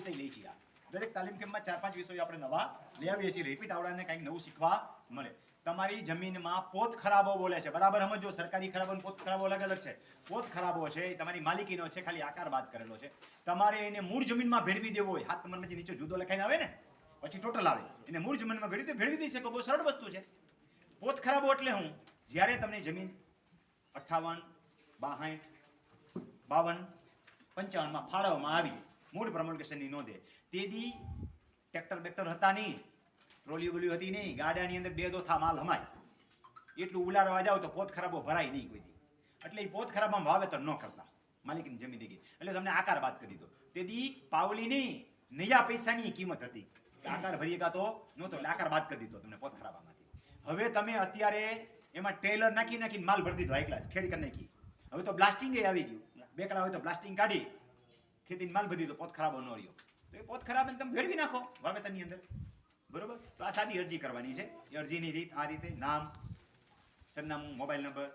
વિષય લઈ છીએ. દરેક તાલીમ કેમ્પમાં 4-5 વિષયો આપણે નવા લઈ આવીએ છીએ. રિપીટ આવડાને કંઈક નવું શીખવા મળે. તમારી જમીનમાં પોત ખરાબો બોલે છે, બરાબર સમજો. સરકારી ખરાબો અને પોત ખરાબો અલગ અલગ છે. પોત ખરાબો છે એ તમારી માલિકીનો છે, ખાલી આકાર બાદ કરેલો છે. તમારે એને મૂળ જમીનમાં ભેળવી દેવો હોય, 7 નંબરમાં જે નીચે જુદો લખાઈને આવે ને પછી ટોટલ આવે, એને મૂળ જમીનમાં ભેળવી દઈ શકો. બહુ સરળ વસ્તુ છે. પોત ખરાબો એટલે હું, જ્યારે તમને જમીન 58, 62, 52, 55 ફાળવવામાં આવી, મૂળ પ્રમાણકેશનની નોંધે, તેથી ટ્રેક્ટર બેક્ટર હતા નહીં, ટ્રોલી બોલી હતી નહીં, ગાડાની અંદર 2 દોથા માલ હમાય, એટલું ઉલારવા જાવ તો પોત ખરાબો ભરાય નહીં કોઈ દી. એટલે એ પોત ખરાબમાં વાવેતર ન કરતા, માલિકની જમીન થઈ ગઈ એટલે તમને આકાર બાદ કરી દીધો. તેથી પાવલીની નયા પૈસાની કિંમત હતી, આકાર ભરી તો નહોતો, એટલે આકાર બાદ કરી દીધો તમને પોત ખરાબામાંથી. હવે તમે અત્યારે એમાં ટેલર નાખીને માલ ભરી દીધો, હાઈ ક્લાસ ખેડી કરી નાખી. હવે તો બ્લાસ્ટિંગ આવી ગયું, બેકડા હોય તો બ્લાસ્ટિંગ કાઢી ખેતીની માલ ભરી દીધો, પોત ખરાબો ન રહ્યો. તો એ પોત ખરાબ તમે ભેળવી નાખો વાવેતરની અંદર, બરોબર. તો આ સાદી અરજી કરવાની છે. એ અરજીની રીત આ રીતે: નામ, સરનામું, મોબાઈલ નંબર,